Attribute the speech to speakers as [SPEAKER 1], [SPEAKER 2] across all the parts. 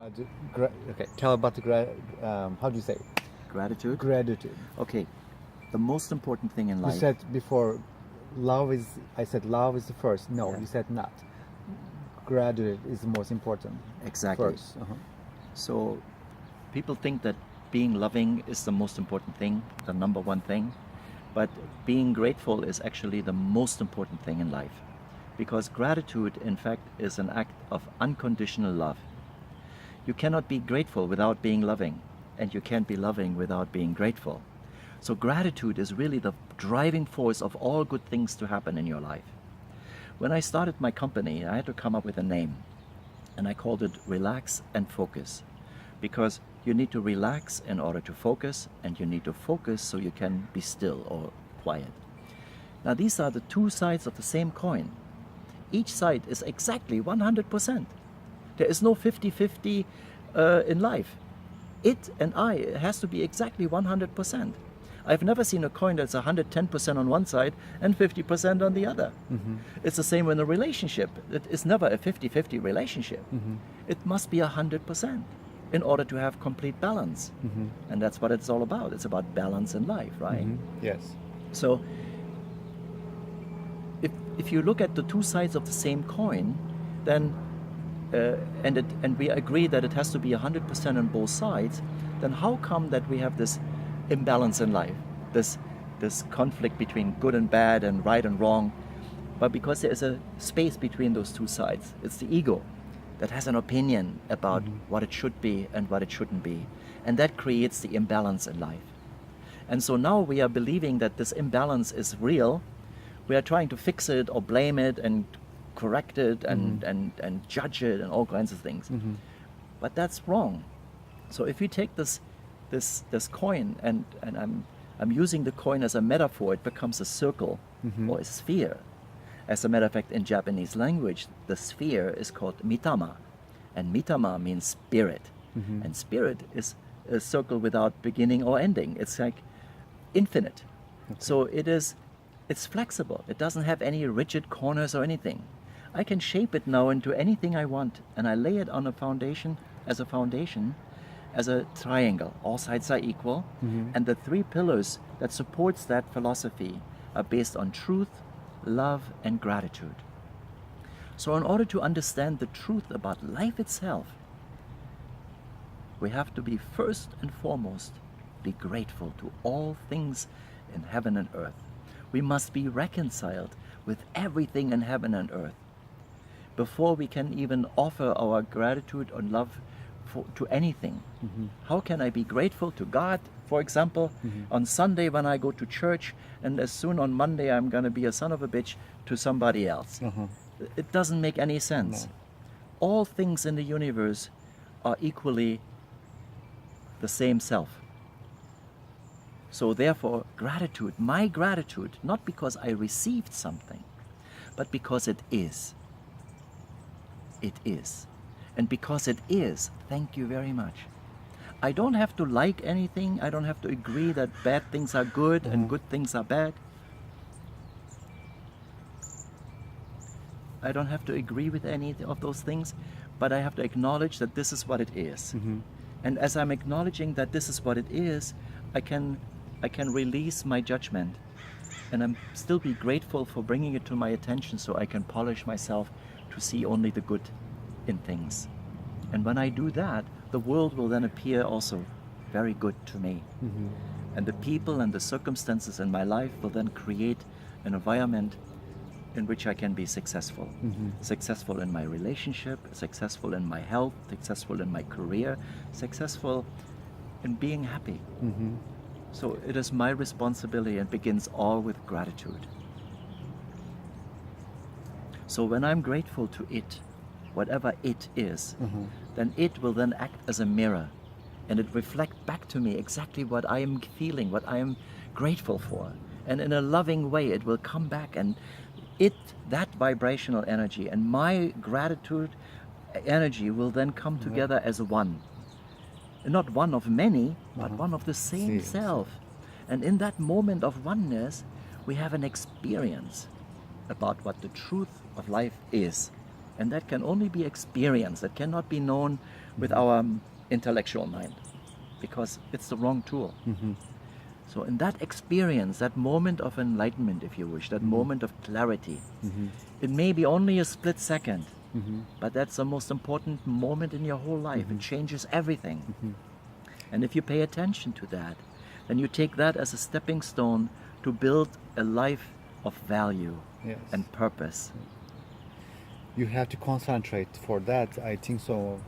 [SPEAKER 1] Okay, tell about how do you say
[SPEAKER 2] Gratitude?
[SPEAKER 1] gratitude?
[SPEAKER 2] Okay, the most important thing in
[SPEAKER 1] You
[SPEAKER 2] life.
[SPEAKER 1] said before, I said love is the first. No,
[SPEAKER 2] Yeah.
[SPEAKER 1] you said not. Gratitude is the most important.
[SPEAKER 2] Exactly.
[SPEAKER 1] First.
[SPEAKER 2] So people think that being loving is the most important thing, the number one thing. But being grateful is actually the most important thing in life. Because gratitude, in fact, is an act of unconditional love. You cannot be grateful without being loving, and you can't be loving without being grateful. So gratitude is really the driving force of all good things to happen in your life. When I started my company, I had to come up with a name, and I called it Relax and Focus, because you need to relax in order to focus, and you need to focus so you can be still or quiet. Now these are the two sides of the same coin. Each side is exactly 100%. There is no 50-50 in life. It and I, it has to be exactly 100%. I've never seen a coin that's 110% on one side and 50% on the other. It's the same in a relationship. It is never a 50-50 relationship. It must be 100% in order to have complete balance. And that's what it's all about. It's about balance in life, right?
[SPEAKER 1] Yes.
[SPEAKER 2] So if you look at the two sides of the same coin, then and we agree that it has to be 100% on both sides, then how come that we have this imbalance in life, this conflict between good and bad and right and wrong? But because there is a space between those two sides. It's the ego that has an opinion about what it should be and what it shouldn't be, and that creates the imbalance in life. And so now we are believing that this imbalance is real. We are trying to fix it or blame it and correct it and judge it and all kinds of things. But that's wrong. So if you take this coin and I'm using the coin as a metaphor, it becomes a circle or a sphere. As a matter of fact, in Japanese language, the sphere is called mitama, and mitama means spirit, and spirit is a circle without beginning or ending. It's like infinite. So it's flexible. It doesn't have any rigid corners or anything. I can shape it now into anything I want, and I lay it on a foundation, as a triangle. All sides are equal, and the three pillars that supports that philosophy are based on truth, love, and gratitude. So in order to understand the truth about life itself, we have to be first and foremost be grateful to all things in heaven and earth. We must be reconciled with everything in heaven and earth before we can even offer our gratitude and love to anything. How can I be grateful to God, for example, on Sunday when I go to church, and as soon on Monday I'm going to be a son of a bitch to somebody else? It doesn't make any sense.
[SPEAKER 1] No.
[SPEAKER 2] All things in the universe are equally the same self. So therefore, gratitude, my gratitude, not because I received something, but because it is. It is. And because it is, thank you very much. I don't have to like anything. I don't have to agree that bad things are good and good things are bad. I don't have to agree with any of those things, but I have to acknowledge that this is what it is. And as I'm acknowledging that this is what it is, I can release my judgment, and I'm still be grateful for bringing it to my attention so I can polish myself to see only the good in things. And when I do that, the world will then appear also very good to me. And the people and the circumstances in my life will then create an environment in which I can be successful. Successful in my relationship, successful in my health, successful in my career, successful in being happy. So it is my responsibility, and begins all with gratitude. So when I'm grateful to it, whatever it is, then it will then act as a mirror, and it reflects back to me exactly what I am feeling, what I am grateful for. And in a loving way, it will come back, and that vibrational energy and my gratitude energy will then come together as one. Not one of many, but one of the same self. And in that moment of oneness, we have an experience about what the truth of life is. And that can only be experienced. That cannot be known with our intellectual mind, because it's the wrong tool. So in that experience, that moment of enlightenment, if you wish, that moment of clarity, it may be only a split second, but that's the most important moment in your whole life. It changes everything. And if you pay attention to that, then you take that as a stepping stone to build a life of value
[SPEAKER 1] Yes.
[SPEAKER 2] and purpose.
[SPEAKER 1] You have to concentrate for that, I think so,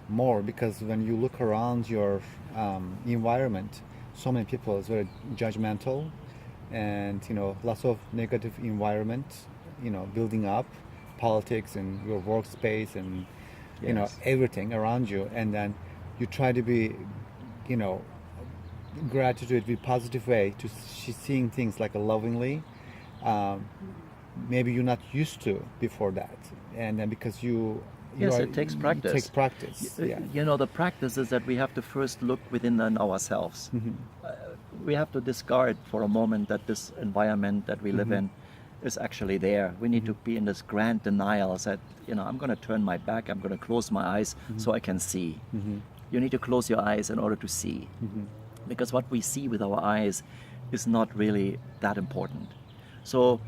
[SPEAKER 1] more, because when you look around your environment, so many people is very judgmental, and lots of negative environment, building up politics and your workspace and
[SPEAKER 2] Yes.
[SPEAKER 1] everything around you, and then you try to be gratitude with positive way to seeing things like a lovingly. Maybe you're not used to before that, and then because
[SPEAKER 2] Yes, it takes practice.
[SPEAKER 1] It takes practice. Yeah.
[SPEAKER 2] The practice is that we have to first look within ourselves. We have to discard for a moment that this environment that we live in is actually there. We need to be in this grand denial that, I'm going to turn my back, I'm going to close my eyes so I can see. You need to close your eyes in order to see. Because what we see with our eyes is not really that important. So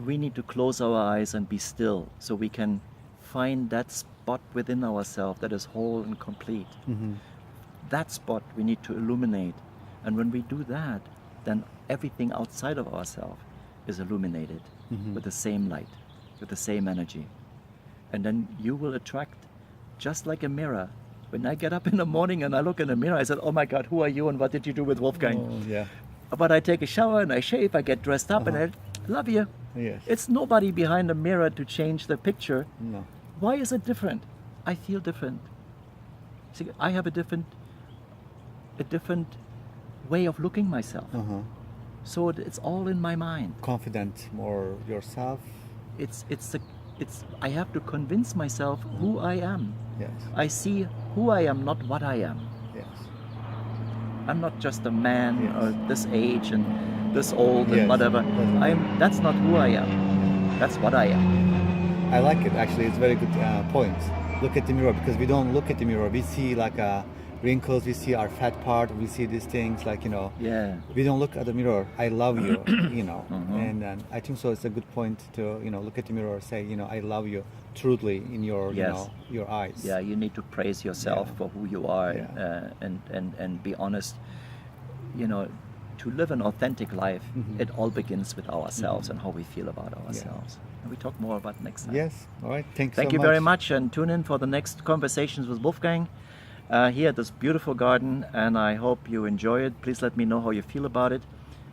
[SPEAKER 2] we need to close our eyes and be still so we can find that spot within ourselves that is whole and complete. That spot we need to illuminate. And when we do that, then everything outside of ourselves is illuminated with the same light, with the same energy. And then you will attract, just like a mirror. When I get up in the morning and I look in the mirror, I said, oh my God, who are you and what did you do with Wolfgang?
[SPEAKER 1] Oh, yeah.
[SPEAKER 2] But I take a shower and I shave, I get dressed up and I love you.
[SPEAKER 1] Yes.
[SPEAKER 2] It's nobody behind the mirror to change the picture.
[SPEAKER 1] No.
[SPEAKER 2] Why is it different? I feel different. See, I have a different way of looking myself. So it's all in my mind.
[SPEAKER 1] Confident more yourself.
[SPEAKER 2] I have to convince myself who I am.
[SPEAKER 1] Yes.
[SPEAKER 2] I see who I am, not what I am.
[SPEAKER 1] Yes.
[SPEAKER 2] I'm not just a man
[SPEAKER 1] Yes.
[SPEAKER 2] or this age and this old and
[SPEAKER 1] Yes.
[SPEAKER 2] whatever.
[SPEAKER 1] Doesn't-
[SPEAKER 2] That's not who I am. That's what I am.
[SPEAKER 1] I like it. Actually, it's a very good point. Look at the mirror, because we don't look at the mirror. We see like wrinkles. We see our fat part. We see these things like
[SPEAKER 2] Yeah.
[SPEAKER 1] We don't look at the mirror. I love you. And I think so. It's a good point to look at the mirror, say I love you truly in your
[SPEAKER 2] Yes.
[SPEAKER 1] your eyes.
[SPEAKER 2] Yeah, you need to praise yourself
[SPEAKER 1] Yeah.
[SPEAKER 2] for who you are,
[SPEAKER 1] Yeah.
[SPEAKER 2] and be honest. To live an authentic life, it all begins with ourselves and how we feel about ourselves. And we talk more about next time.
[SPEAKER 1] Yes. All right. Thanks.
[SPEAKER 2] Thank
[SPEAKER 1] so
[SPEAKER 2] you
[SPEAKER 1] much.
[SPEAKER 2] very much, and tune in for the next conversations with Wolfgang here at this beautiful garden. And I hope you enjoy it. Please let me know how you feel about it.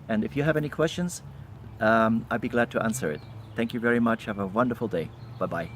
[SPEAKER 2] And if you have any questions, I'd be glad to answer it. Thank you very much. Have a wonderful day. Bye bye.